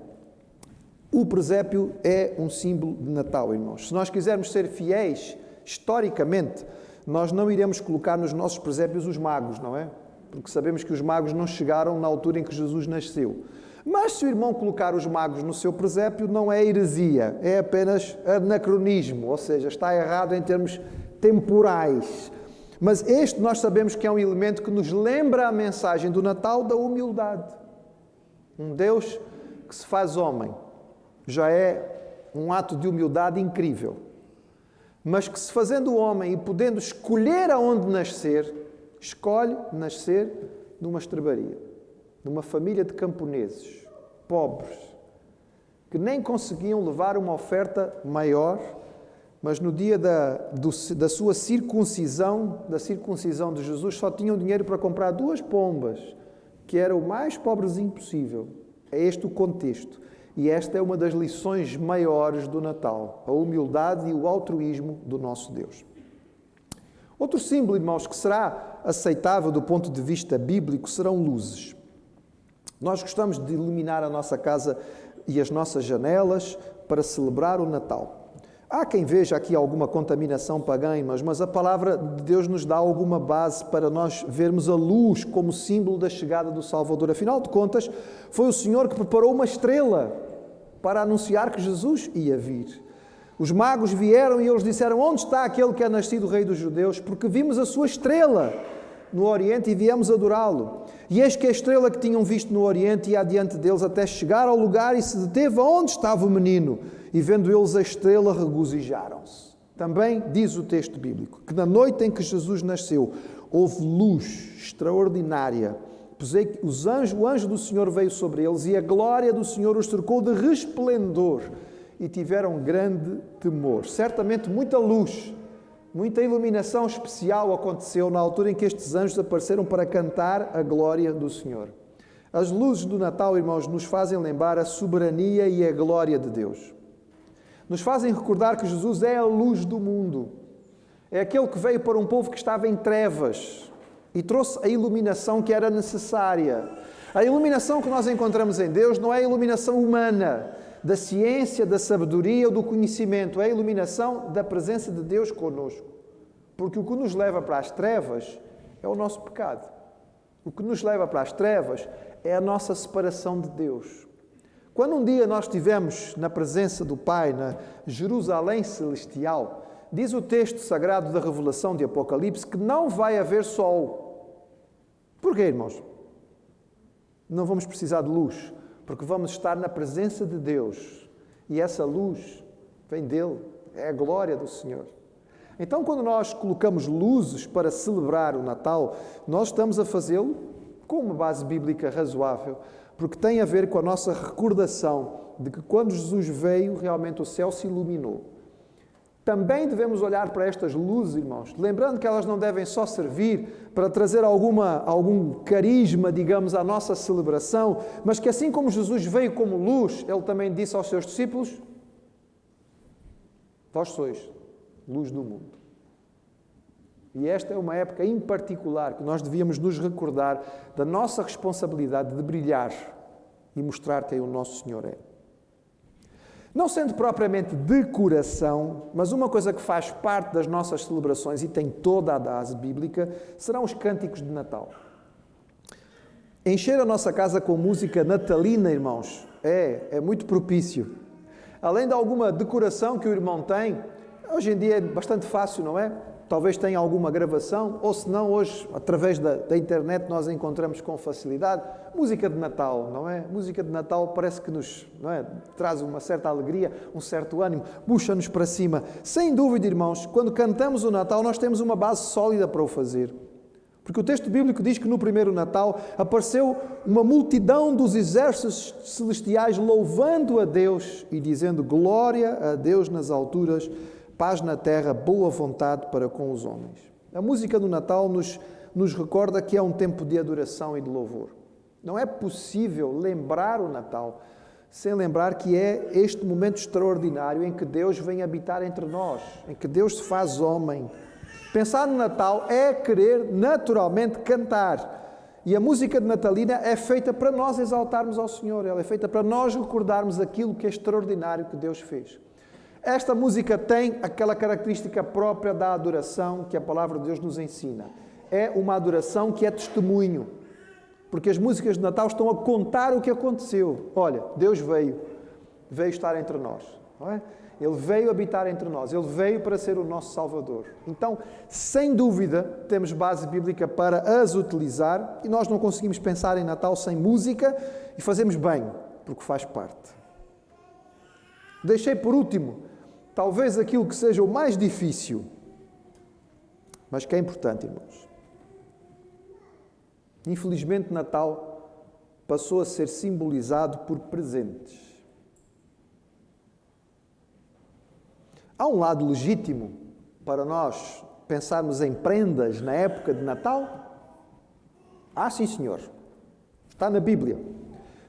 O presépio é um símbolo de Natal, irmãos. Se nós quisermos ser fiéis, historicamente, nós não iremos colocar nos nossos presépios os magos, não é? Porque sabemos que os magos não chegaram na altura em que Jesus nasceu. Mas se o irmão colocar os magos no seu presépio, não é heresia, é apenas anacronismo, ou seja, está errado em termos temporais. Mas este nós sabemos que é um elemento que nos lembra a mensagem do Natal da humildade. Um Deus que se faz homem já é um ato de humildade incrível. Mas que se fazendo homem e podendo escolher aonde nascer, escolhe nascer numa estrebaria, numa família de camponeses, pobres, que nem conseguiam levar uma oferta maior, mas no dia da sua circuncisão, da circuncisão de Jesus, só tinham dinheiro para comprar 2 pombas, que era o mais pobrezinho possível. É este o contexto. E esta é uma das lições maiores do Natal, a humildade e o altruísmo do nosso Deus. Outro símbolo, irmãos, que será aceitável do ponto de vista bíblico serão luzes. Nós gostamos de iluminar a nossa casa e as nossas janelas para celebrar o Natal. Há quem veja aqui alguma contaminação pagã, mas a palavra de Deus nos dá alguma base para nós vermos a luz como símbolo da chegada do Salvador. Afinal de contas, foi o Senhor que preparou uma estrela para anunciar que Jesus ia vir. Os magos vieram e eles disseram: onde está aquele que é nascido Rei dos Judeus? Porque vimos a sua estrela no Oriente e viemos adorá-lo. E eis que a estrela que tinham visto no Oriente ia adiante deles até chegar ao lugar e se deteve onde estava o menino. E vendo eles a estrela, regozijaram-se. Também diz o texto bíblico que na noite em que Jesus nasceu, houve luz extraordinária. O anjo do Senhor veio sobre eles e a glória do Senhor os cercou de resplendor e tiveram grande temor. Certamente muita luz, muita iluminação especial aconteceu na altura em que estes anjos apareceram para cantar a glória do Senhor. As luzes do Natal, irmãos, nos fazem lembrar a soberania e a glória de Deus. Nos fazem recordar que Jesus é a luz do mundo. É aquele que veio para um povo que estava em trevas e trouxe a iluminação que era necessária. A iluminação que nós encontramos em Deus não é a iluminação humana, da ciência, da sabedoria ou do conhecimento. É a iluminação da presença de Deus connosco. Porque o que nos leva para as trevas é o nosso pecado. O que nos leva para as trevas é a nossa separação de Deus. Quando um dia nós estivemos na presença do Pai, na Jerusalém Celestial, diz o texto sagrado da Revelação de Apocalipse que não vai haver sol. Porquê, irmãos? Não vamos precisar de luz, porque vamos estar na presença de Deus. E essa luz vem dele, é a glória do Senhor. Então, quando nós colocamos luzes para celebrar o Natal, nós estamos a fazê-lo com uma base bíblica razoável, porque tem a ver com a nossa recordação de que quando Jesus veio, realmente o céu se iluminou. Também devemos olhar para estas luzes, irmãos, lembrando que elas não devem só servir para trazer algum carisma, digamos, à nossa celebração, mas que assim como Jesus veio como luz, Ele também disse aos seus discípulos: vós sois luz do mundo. E esta é uma época em particular que nós devíamos nos recordar da nossa responsabilidade de brilhar e mostrar quem o nosso Senhor é. Não sendo propriamente decoração, mas uma coisa que faz parte das nossas celebrações e tem toda a base bíblica, serão os cânticos de Natal. Encher a nossa casa com música natalina, irmãos, é muito propício. Além de alguma decoração que o irmão tem, hoje em dia é bastante fácil, não é? Talvez tenha alguma gravação, ou se não, hoje, através da internet, nós encontramos com facilidade música de Natal, não é? Música de Natal parece que nos traz uma certa alegria, um certo ânimo, puxa-nos para cima. Sem dúvida, irmãos, quando cantamos o Natal, nós temos uma base sólida para o fazer. Porque o texto bíblico diz que no primeiro Natal apareceu uma multidão dos exércitos celestiais louvando a Deus e dizendo: glória a Deus nas alturas, paz na terra, boa vontade para com os homens. A música do Natal nos recorda que é um tempo de adoração e de louvor. Não é possível lembrar o Natal sem lembrar que é este momento extraordinário em que Deus vem habitar entre nós, em que Deus se faz homem. Pensar no Natal é querer naturalmente cantar. E a música de natalina é feita para nós exaltarmos ao Senhor, ela é feita para nós recordarmos aquilo que é extraordinário que Deus fez. Esta música tem aquela característica própria da adoração que a palavra de Deus nos ensina. É uma adoração que é testemunho. Porque as músicas de Natal estão a contar o que aconteceu. Olha, Deus veio estar entre nós. Não é? Ele veio habitar entre nós. Ele veio para ser o nosso Salvador. Então, sem dúvida, temos base bíblica para as utilizar e nós não conseguimos pensar em Natal sem música e fazemos bem, porque faz parte. Deixei por último, talvez aquilo que seja o mais difícil, mas que é importante, irmãos. Infelizmente, Natal passou a ser simbolizado por presentes. Há um lado legítimo para nós pensarmos em prendas na época de Natal? Sim, senhor. Está na Bíblia.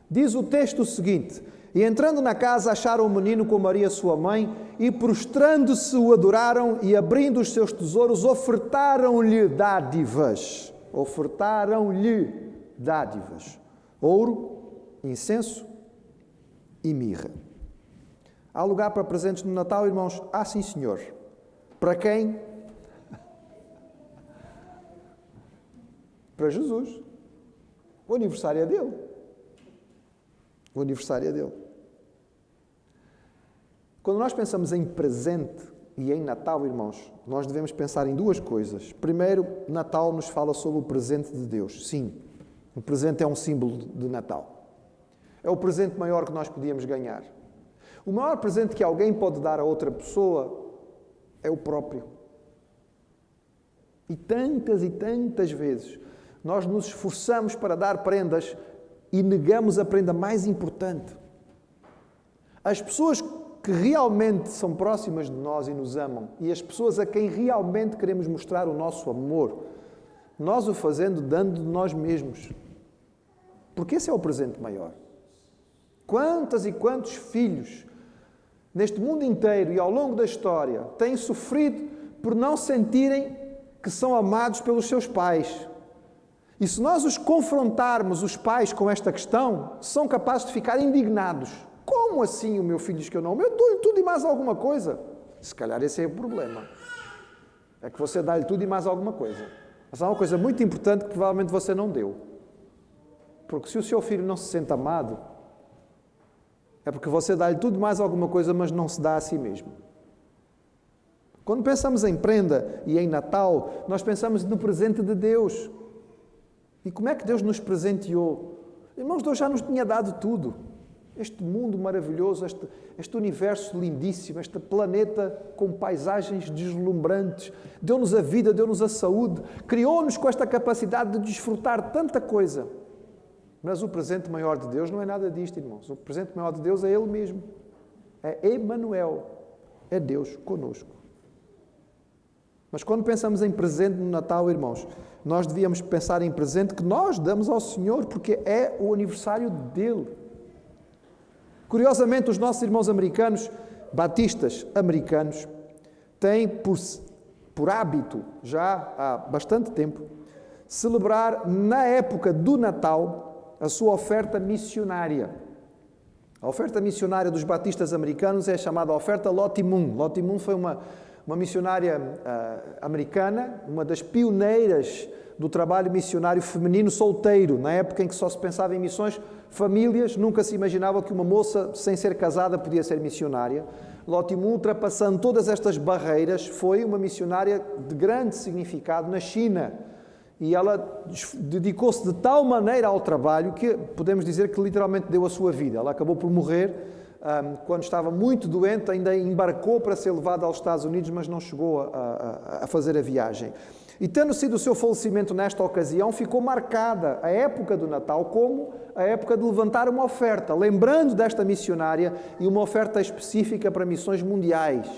Diz o texto o seguinte: e entrando na casa acharam o menino com Maria sua mãe e prostrando-se o adoraram e abrindo os seus tesouros ofertaram-lhe dádivas. Ofertaram-lhe dádivas. Ouro, incenso e mirra. Há lugar para presentes no Natal, irmãos? Sim, senhor. Para quem? Para Jesus. O aniversário é dele. O aniversário é dele. Quando nós pensamos em presente e em Natal, irmãos, nós devemos pensar em duas coisas. Primeiro, Natal nos fala sobre o presente de Deus. Sim, o presente é um símbolo de Natal. É o presente maior que nós podíamos ganhar. O maior presente que alguém pode dar a outra pessoa é o próprio. E tantas vezes nós nos esforçamos para dar prendas e negamos a prenda mais importante. As pessoas que realmente são próximas de nós e nos amam, e as pessoas a quem realmente queremos mostrar o nosso amor, nós o fazendo dando de nós mesmos. Porque esse é o presente maior. Quantas e quantos filhos neste mundo inteiro e ao longo da história têm sofrido por não sentirem que são amados pelos seus pais. E se nós os confrontarmos, os pais, com esta questão, são capazes de ficar indignados. Como assim o meu filho diz que eu não amo? Eu dou-lhe tudo e mais alguma coisa. Se calhar esse é o problema. É que você dá-lhe tudo e mais alguma coisa. Mas há uma coisa muito importante que provavelmente você não deu. Porque se o seu filho não se sente amado, é porque você dá-lhe tudo e mais alguma coisa, mas não se dá a si mesmo. Quando pensamos em prenda e em Natal, nós pensamos no presente de Deus. E como é que Deus nos presenteou? Irmãos, Deus já nos tinha dado tudo. Este mundo maravilhoso, este universo lindíssimo, este planeta com paisagens deslumbrantes. Deu-nos a vida, deu-nos a saúde. Criou-nos com esta capacidade de desfrutar tanta coisa. Mas o presente maior de Deus não é nada disto, irmãos. O presente maior de Deus é Ele mesmo. É Emanuel. É Deus conosco. Mas quando pensamos em presente no Natal, irmãos, nós devíamos pensar em presente que nós damos ao Senhor, porque é o aniversário dEle. Curiosamente, os nossos irmãos americanos, batistas americanos, têm por hábito, já há bastante tempo, celebrar na época do Natal a sua oferta missionária. A oferta missionária dos batistas americanos é chamada oferta Lottie Moon. Lottie Moon foi uma missionária americana, uma das pioneiras do trabalho missionário feminino solteiro, na época em que só se pensava em missões, famílias, nunca se imaginava que uma moça sem ser casada podia ser missionária. Lottie Moon, ultrapassando todas estas barreiras, foi uma missionária de grande significado na China. E ela dedicou-se de tal maneira ao trabalho que podemos dizer que literalmente deu a sua vida. Ela acabou por morrer quando estava muito doente, ainda embarcou para ser levada aos Estados Unidos, mas não chegou a fazer a viagem. E tendo sido o seu falecimento nesta ocasião, ficou marcada a época do Natal como a época de levantar uma oferta, lembrando desta missionária e uma oferta específica para missões mundiais,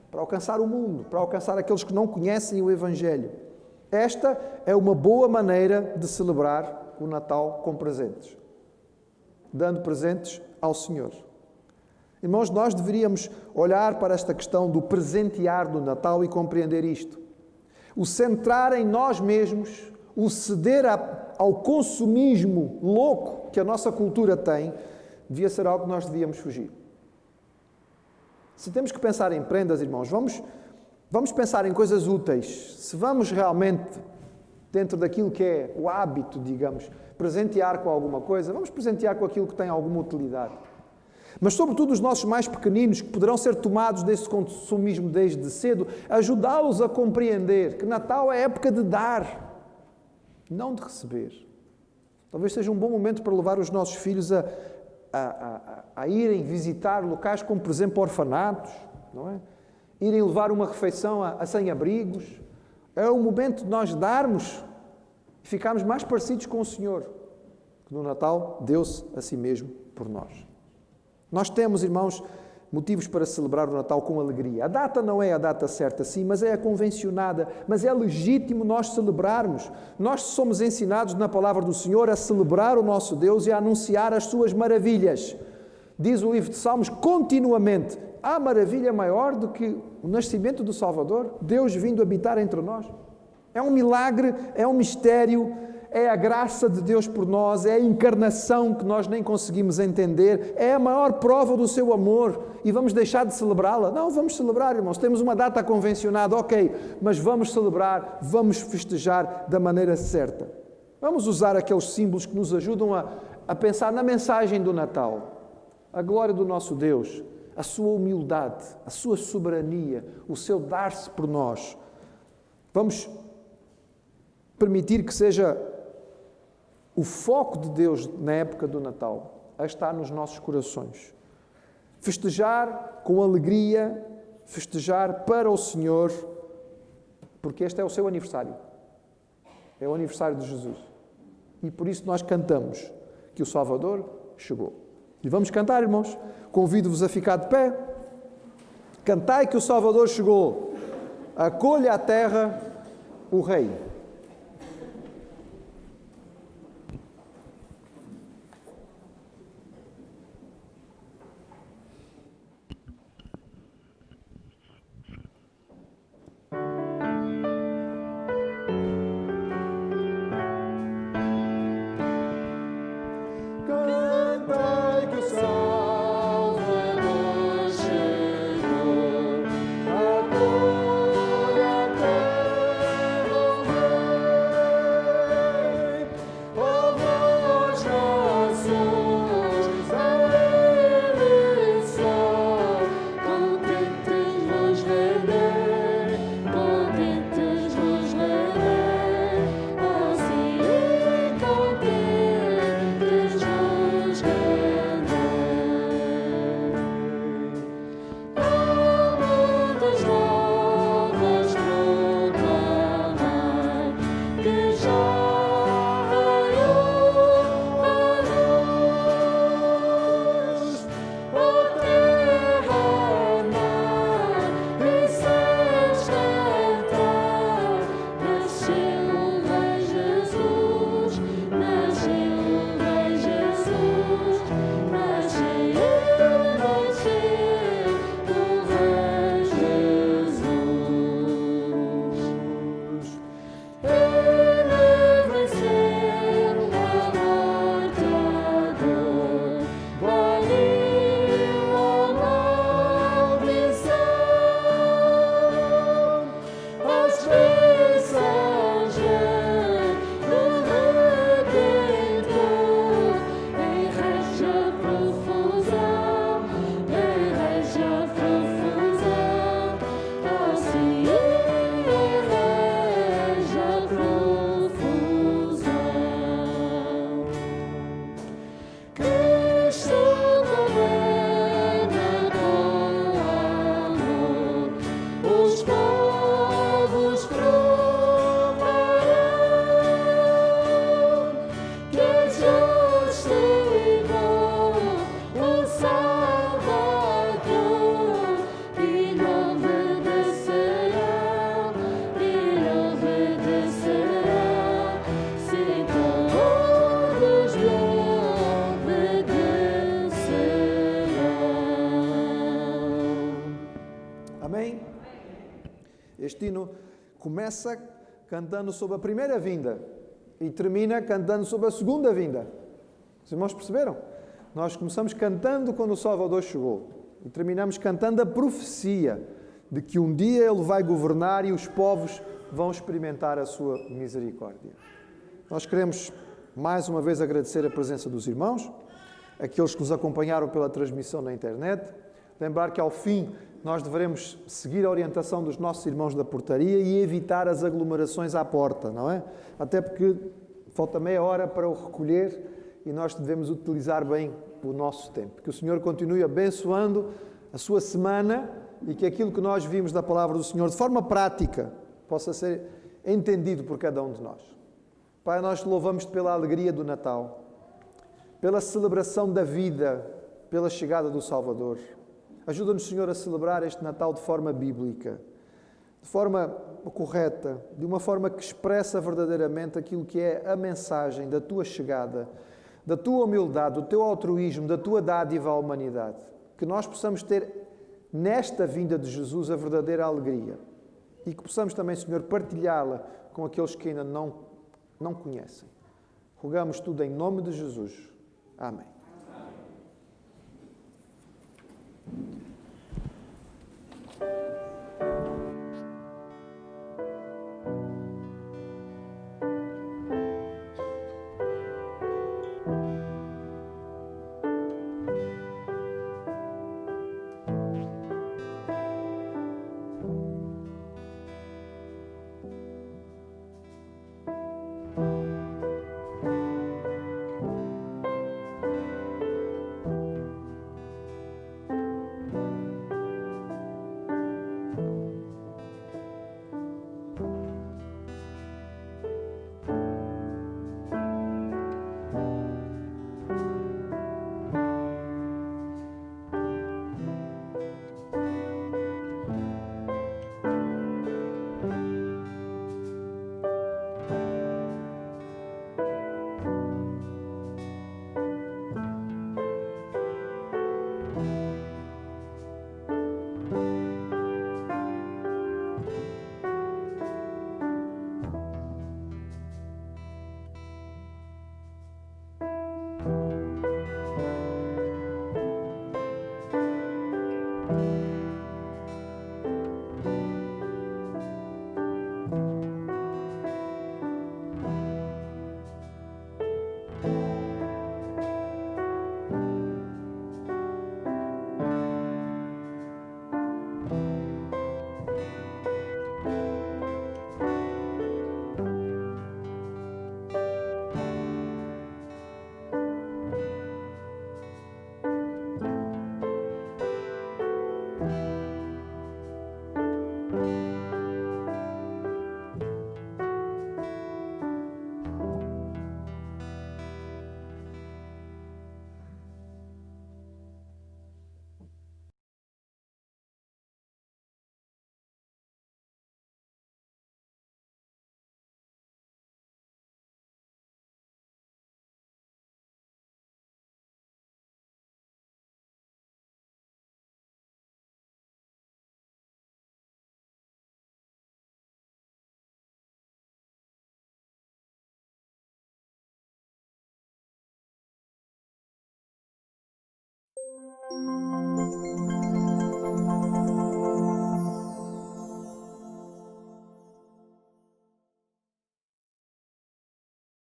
para alcançar o mundo, para alcançar aqueles que não conhecem o Evangelho. Esta é uma boa maneira de celebrar o Natal com presentes, dando presentes ao Senhor. Irmãos, nós deveríamos olhar para esta questão do presentear do Natal e compreender isto. O centrar em nós mesmos, o ceder ao consumismo louco que a nossa cultura tem, devia ser algo que nós devíamos fugir. Se temos que pensar em prendas, irmãos, vamos pensar em coisas úteis. Se vamos realmente, dentro daquilo que é o hábito, digamos, presentear com alguma coisa, vamos presentear com aquilo que tem alguma utilidade. Mas, sobretudo, os nossos mais pequeninos, que poderão ser tomados desse consumismo desde cedo, ajudá-los a compreender que Natal é época de dar, não de receber. Talvez seja um bom momento para levar os nossos filhos a irem visitar locais como, por exemplo, orfanatos, não é? Irem levar uma refeição a sem-abrigos. É o momento de nós darmos e ficarmos mais parecidos com o Senhor, que no Natal deu-se a si mesmo por nós. Nós temos, irmãos, motivos para celebrar o Natal com alegria. A data não é a data certa, sim, mas é a convencionada. Mas é legítimo nós celebrarmos. Nós somos ensinados na palavra do Senhor a celebrar o nosso Deus e a anunciar as suas maravilhas. Diz o livro de Salmos continuamente: há maravilha maior do que o nascimento do Salvador? Deus vindo habitar entre nós? É um milagre, é um mistério. É a graça de Deus por nós, é a encarnação que nós nem conseguimos entender, é a maior prova do seu amor e vamos deixar de celebrá-la? Não, vamos celebrar, irmãos. Temos uma data convencionada, ok, mas vamos celebrar, vamos festejar da maneira certa. Vamos usar aqueles símbolos que nos ajudam a pensar na mensagem do Natal. A glória do nosso Deus, a sua humildade, a sua soberania, o seu dar-se por nós. Vamos permitir que seja o foco de Deus na época do Natal a estar nos nossos corações. Festejar com alegria, festejar para o Senhor, porque este é o seu aniversário. É o aniversário de Jesus. E por isso nós cantamos que o Salvador chegou. E vamos cantar, irmãos. Convido-vos a ficar de pé. Cantai que o Salvador chegou. Acolha a terra o Rei. Amém? Este hino começa cantando sobre a primeira vinda e termina cantando sobre a segunda vinda. Os irmãos perceberam? Nós começamos cantando quando o Salvador chegou e terminamos cantando a profecia de que um dia Ele vai governar e os povos vão experimentar a sua misericórdia. Nós queremos mais uma vez agradecer a presença dos irmãos, aqueles que nos acompanharam pela transmissão na internet. Lembrar que ao fim nós devemos seguir a orientação dos nossos irmãos da portaria e evitar as aglomerações à porta, não é? Até porque falta meia hora para o recolher e nós devemos utilizar bem o nosso tempo. Que o Senhor continue abençoando a sua semana e que aquilo que nós vimos da palavra do Senhor de forma prática possa ser entendido por cada um de nós. Pai, nós te louvamos-te pela alegria do Natal, pela celebração da vida, pela chegada do Salvador. Ajuda-nos, Senhor, a celebrar este Natal de forma bíblica, de forma correta, de uma forma que expressa verdadeiramente aquilo que é a mensagem da tua chegada, da tua humildade, do teu altruísmo, da tua dádiva à humanidade. Que nós possamos ter nesta vinda de Jesus a verdadeira alegria e que possamos também, Senhor, partilhá-la com aqueles que ainda não conhecem. Rogamos tudo em nome de Jesus. Amém.